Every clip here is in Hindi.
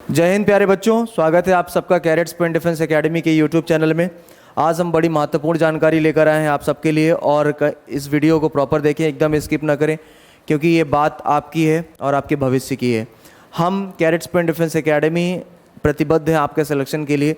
जय हिंद प्यारे बच्चों, स्वागत है आप सबका कैडेट्स पॉइंट डिफेंस एकेडमी के यूट्यूब चैनल में। आज हम बड़ी महत्वपूर्ण जानकारी लेकर आए हैं आप सबके लिए और इस वीडियो को प्रॉपर देखें, एकदम स्किप ना करें क्योंकि ये बात आपकी है और आपके भविष्य की है। हम कैडेट्स पॉइंट डिफेंस एकेडमी प्रतिबद्ध हैं आपके सिलेक्शन के लिए।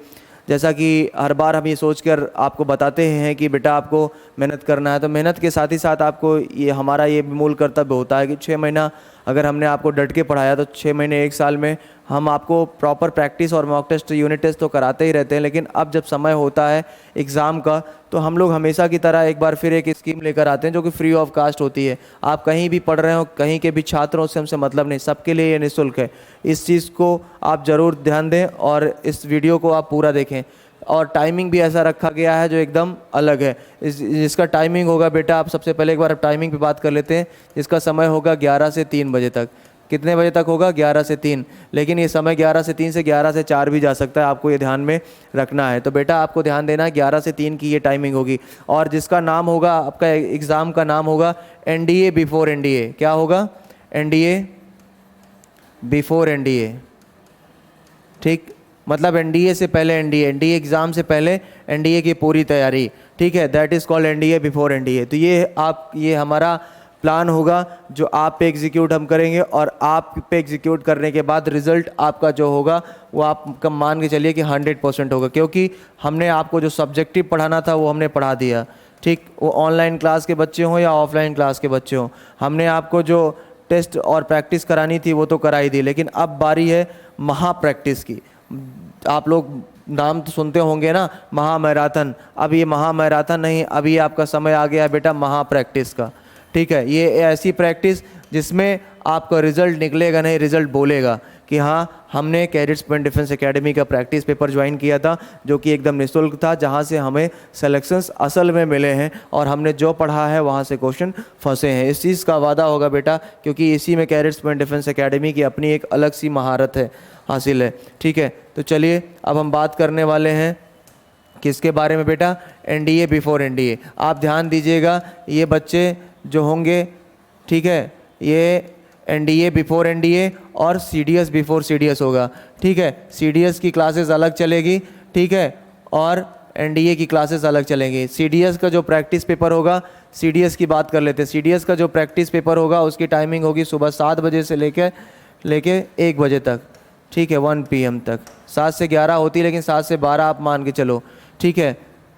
जैसा कि हर बार हम ये सोचकर आपको बताते हैं कि बेटा आपको मेहनत करना है, तो मेहनत के साथ ही साथ आपको ये हमारा ये मूल कर्तव्य होता है कि 6 महीना अगर हमने आपको डट के पढ़ाया तो 6 महीने 1 साल में हम आपको प्रॉपर प्रैक्टिस और मॉक टेस्ट यूनिट टेस्ट तो कराते ही रहते हैं। लेकिन अब जब समय होता है एग्ज़ाम का तो हम लोग हमेशा की तरह एक बार फिर एक स्कीम लेकर आते हैं जो कि फ्री ऑफ कास्ट होती है। आप कहीं भी पढ़ रहे हो, कहीं के भी छात्र हो, उससे हमसे मतलब नहीं, सबके लिए ये निःशुल्क है। इस चीज़ को आप ज़रूर ध्यान दें और इस वीडियो को आप पूरा देखें। और टाइमिंग भी ऐसा रखा गया है जो एकदम अलग है। जिसका टाइमिंग होगा बेटा, आप सबसे पहले एक बार टाइमिंग पे बात कर लेते हैं। जिसका समय होगा 11 से 3 बजे तक। कितने बजे तक होगा? 11 से 3। लेकिन ये समय 11 से 3 से 11 से 4 भी जा सकता है, आपको ये ध्यान में रखना है। तो बेटा आपको ध्यान देना है 11 से 3 की ये टाइमिंग होगी। और जिसका नाम होगा, आपका एग्ज़ाम का नाम होगा NDA बिफोर NDA। क्या होगा? NDA before NDA। ठीक, मतलब NDA से पहले NDA एग्ज़ाम से पहले NDA की पूरी तैयारी। ठीक है, that is called NDA before NDA। तो ये हमारा प्लान होगा जो आप पे एग्जीक्यूट हम करेंगे और आप पे एग्जीक्यूट करने के बाद रिज़ल्ट आपका जो होगा वो आप मान के चलिए कि 100% होगा, क्योंकि हमने आपको जो सब्जेक्टिव पढ़ाना था वो हमने पढ़ा दिया। ठीक, वो ऑनलाइन क्लास के बच्चे हों या ऑफलाइन क्लास के बच्चे हों, हमने आपको जो टेस्ट और प्रैक्टिस करानी थी वो तो कराई दी। लेकिन अब बारी है महा प्रैक्टिस की। आप लोग नाम तो सुनते होंगे ना, महा मैराथन। अब ये महा मैराथन नहीं, अभी आपका समय आ गया है बेटा महा प्रैक्टिस का। ठीक है, ये ऐसी प्रैक्टिस जिसमें आपका रिजल्ट निकलेगा नहीं, रिजल्ट बोलेगा कि हाँ हमने कैडेट्स पॉइंट डिफेंस एकेडमी का प्रैक्टिस पेपर ज्वाइन किया था जो कि एकदम निःशुल्क था, जहाँ से हमें सिलेक्शंस असल में मिले हैं और हमने जो पढ़ा है वहाँ से क्वेश्चन फंसे हैं। इस चीज़ का वादा होगा बेटा, क्योंकि इसी में कैडेट्स पॉइंट डिफेंस एकेडमी की अपनी एक अलग सी महारत है, हासिल है। ठीक है, तो चलिए अब हम बात करने वाले हैं किसके बारे में बेटा? NDA before NDA। आप ध्यान दीजिएगा, ये बच्चे जो होंगे, ठीक है, ये NDA बिफोर NDA और CDS बिफोर CDS होगा। ठीक है, CDS की क्लासेस अलग चलेगी, ठीक है, और NDA की क्लासेस अलग चलेंगी। CDS का जो प्रैक्टिस पेपर होगा, CDS की बात कर लेते हैं। CDS का जो प्रैक्टिस पेपर होगा उसकी टाइमिंग होगी सुबह 7 बजे से लेके 1 बजे तक। ठीक है, 1 PM तक। 7 से 11 होती है, लेकिन 7 से 12 आप मान के चलो। ठीक है,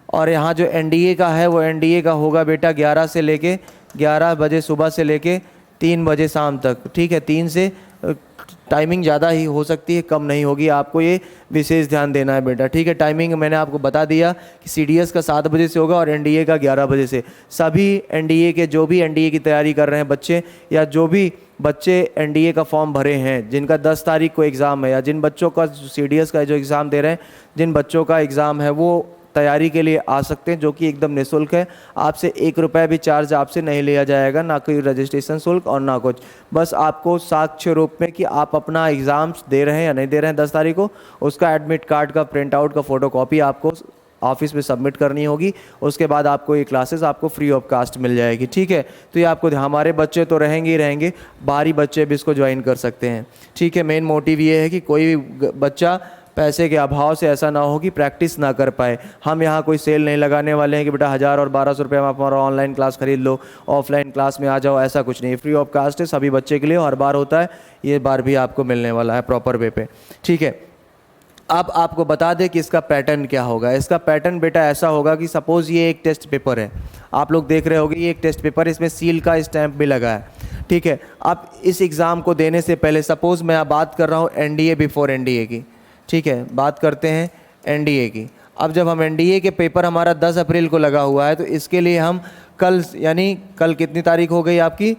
और यहाँ जो NDA का है वो NDA का होगा बेटा 11 बजे सुबह से लेके 3 बजे शाम तक। ठीक है, 3 से टाइमिंग ज़्यादा ही हो सकती है, कम नहीं होगी, आपको ये विशेष ध्यान देना है बेटा। ठीक है, टाइमिंग मैंने आपको बता दिया कि CDS का 7 बजे से होगा और NDA का 11 बजे से। सभी NDA के जो भी NDA की तैयारी कर रहे हैं बच्चे, या जो भी बच्चे NDA का फॉर्म भरे हैं, जिनका 10 तारीख को एग्ज़ाम है, या जिन बच्चों का CDS का जो एग्ज़ाम दे रहे हैं, जिन बच्चों का एग्ज़ाम है, वो तैयारी के लिए आ सकते हैं, जो कि एकदम निःशुल्क है। आपसे 1 रुपया भी चार्ज आपसे नहीं लिया जाएगा, ना कोई रजिस्ट्रेशन शुल्क और ना कुछ। बस आपको साक्ष्य रूप में कि आप अपना एग्ज़ाम्स दे रहे हैं या नहीं दे रहे हैं 10 तारीख को, उसका एडमिट कार्ड का प्रिंट आउट का फ़ोटोकॉपी आपको ऑफिस में सबमिट करनी होगी। उसके बाद आपको ये क्लासेस आपको फ्री ऑफ कास्ट मिल जाएगी। ठीक है, तो ये आपको, हमारे बच्चे तो रहेंगे ही रहेंगे, बाहरी बच्चे भी इसको ज्वाइन कर सकते हैं। ठीक है, मेन मोटिव ये है कि कोई भी बच्चा पैसे के अभाव से ऐसा ना हो कि प्रैक्टिस ना कर पाए। हम यहाँ कोई सेल नहीं लगाने वाले हैं कि बेटा 1000 और 1200 रुपये में आप हमारा ऑनलाइन क्लास खरीद लो, ऑफलाइन क्लास में आ जाओ, ऐसा कुछ नहीं। फ्री ऑफ कास्ट है, सभी बच्चे के लिए, हर बार होता है, ये बार भी आपको मिलने वाला है प्रॉपर वे पे। ठीक है, अब आपको बता दें कि इसका पैटर्न क्या होगा। इसका पैटर्न बेटा ऐसा होगा कि सपोज़ ये एक टेस्ट पेपर है, आप लोग देख रहे होंगे ये एक टेस्ट पेपर, इसमें सील का स्टैंप भी लगा है। ठीक है, अब इस एग्ज़ाम को देने से पहले सपोज़ मैं बात कर रहा हूँ NDA बिफोर NDA की। ठीक है, बात करते हैं NDA की। अब जब हम NDA के पेपर हमारा 10 अप्रैल को लगा हुआ है, तो इसके लिए हम कल, यानी कल कितनी तारीख हो गई आपकी?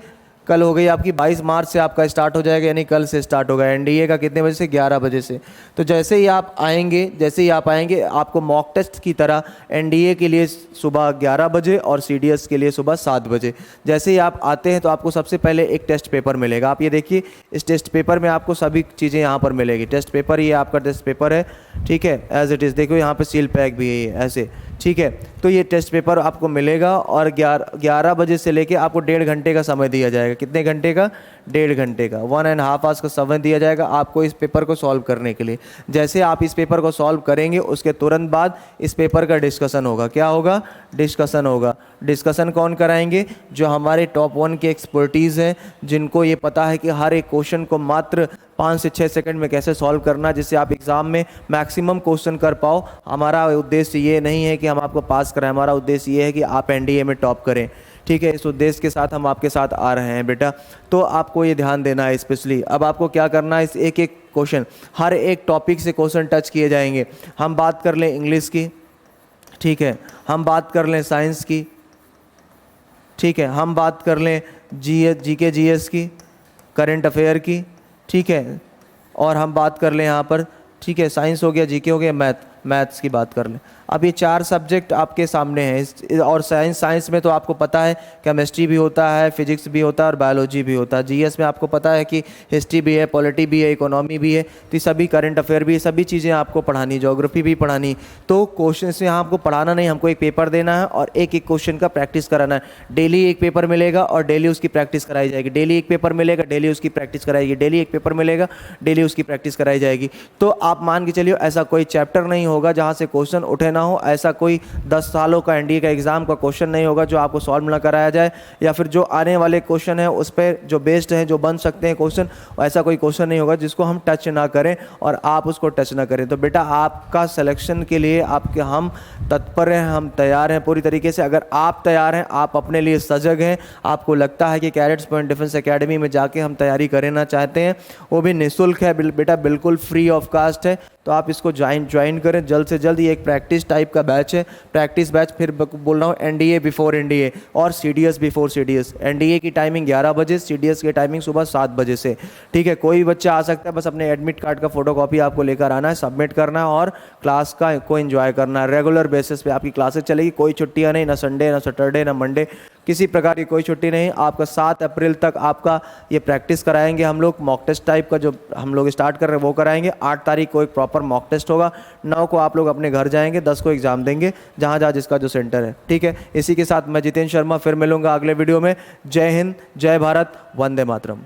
कल हो गई आपकी 22 मार्च से आपका स्टार्ट हो जाएगा, यानी कल से स्टार्ट होगा NDA का। कितने बजे से? 11 बजे से। तो जैसे ही आप आएंगे आपको मॉक टेस्ट की तरह NDA के लिए सुबह 11 बजे और CDS के लिए सुबह 7 बजे। जैसे ही आप आते हैं तो आपको सबसे पहले एक टेस्ट पेपर मिलेगा। आप ये देखिए, इस टेस्ट पेपर में आपको सभी चीज़ें यहाँ पर मिलेगी। टेस्ट पेपर, ये आपका टेस्ट पेपर है। ठीक है, एज इट इज़। देखो यहाँ पर सील पैक भी है ऐसे। ठीक है। तो ये टेस्ट पेपर आपको मिलेगा और 11 बजे से लेके आपको 1.5 घंटे का समय दिया जाएगा। कितने घंटे का? 1.5 घंटे का, 1.5 आवर्स का समय दिया जाएगा आपको इस पेपर को सॉल्व करने के लिए। जैसे आप इस पेपर को सॉल्व करेंगे उसके तुरंत बाद इस पेपर का डिस्कशन होगा। क्या होगा? डिस्कशन होगा। डिस्कशन कौन कराएंगे? जो हमारे टॉप 1 के एक्सपर्टीज़ हैं, जिनको ये पता है कि हर एक क्वेश्चन को मात्र 5 से 6 सेकंड में कैसे सॉल्व करना, जिससे आप एग्ज़ाम में मैक्सिमम क्वेश्चन कर पाओ। हमारा उद्देश्य ये नहीं है कि हम आपको पास कराएं, हमारा उद्देश्य ये है कि आप एनडीए में टॉप करें। ठीक है, इस उद्देश्य के साथ हम आपके साथ आ रहे हैं बेटा। तो आपको ये ध्यान देना है स्पेशली। अब आपको क्या करना है, इस एक एक क्वेश्चन, हर एक टॉपिक से क्वेश्चन टच किए जाएंगे। हम बात कर लें इंग्लिश की, ठीक है, हम बात कर लें साइंस की, ठीक है, हम बात कर लें जीके जीएस की, करंट अफेयर की, ठीक है, और हम बात कर लें यहाँ पर, ठीक है, साइंस हो गया, जीके हो गया, मैथ्स की बात कर लें। अब ये 4 सब्जेक्ट आपके सामने हैं। और साइंस में तो आपको पता है केमिस्ट्री भी होता है, फिजिक्स भी होता है और बायोलॉजी भी होता है। जीएस में आपको पता है कि हिस्ट्री भी है, पॉलिटी भी है, इकोनॉमी भी है। तो सभी करंट अफेयर भी, सभी चीज़ें आपको पढ़ानी, ज्योग्राफी भी पढ़ानी। तो क्वेश्चन से यहाँ आपको पढ़ाना नहीं, हमको एक पेपर देना है और एक एक क्वेश्चन का प्रैक्टिस कराना है। डेली एक पेपर मिलेगा और डेली उसकी प्रैक्टिस कराई जाएगी। डेली एक पेपर मिलेगा, डेली उसकी प्रैक्टिस कराएगी। डेली एक पेपर मिलेगा, डेली उसकी प्रैक्टिस कराई जाएगी। तो आप मान के चलिए ऐसा कोई चैप्टर नहीं होगा जहाँ से क्वेश्चन उठे ना हो। ऐसा कोई 10 सालों का एनडीए का एग्जाम का क्वेश्चन नहीं होगा जो आपको सॉल्व ना कराया जाए, या फिर जो आने वाले क्वेश्चन है उस पर जो बेस्ड हैं, जो बन सकते हैं क्वेश्चन, ऐसा कोई क्वेश्चन नहीं होगा जिसको हम टच ना करें और आप उसको टच ना करें। तो बेटा आपका सिलेक्शन के लिए हम तत्पर हैं, हम तैयार हैं पूरी तरीके से। अगर आप तैयार हैं, आप अपने लिए सजग हैं, आपको लगता है कि कैडेट्स पॉइंट डिफेंस एकेडमी में जाके हम तैयारी करना चाहते हैं, वो भी निःशुल्क है बेटा, बिल्कुल फ्री ऑफ कास्ट है। तो आप इसको ज्वाइन करें जल्द से जल्द। ये एक प्रैक्टिस टाइप का बैच है, प्रैक्टिस बैच, फिर बोल रहा हूँ एनडीए बिफोर एनडीए और सीडीएस बिफोर सीडीएस। एनडीए की टाइमिंग 11 बजे, सीडीएस की टाइमिंग सुबह 7 बजे से। ठीक है, कोई बच्चा आ सकता है, बस अपने एडमिट कार्ड का फोटोकॉपी आपको लेकर आना है, सबमिट करना है और क्लास को एंजॉय करना है। रेगुलर बेसिस पे आपकी क्लासेस चलेगी, कोई छुट्टियाँ नहीं, ना संडे, ना सैटरडे, ना मंडे, किसी प्रकार की कोई छुट्टी नहीं। आपका 7 अप्रैल तक आपका ये प्रैक्टिस कराएंगे हम लोग। मॉक टेस्ट टाइप का जो हम लोग स्टार्ट कर रहे हैं वो कराएंगे। 8 तारीख को एक प्रॉपर मॉक टेस्ट होगा, 9 को आप लोग अपने घर जाएंगे, 10 को एग्जाम देंगे जहाँ जिसका जो सेंटर है। ठीक है, इसी के साथ मैं जितेंद्र शर्मा फिर मिलूंगा अगले वीडियो में। जय हिंद, जय भारत, वंदे मातरम।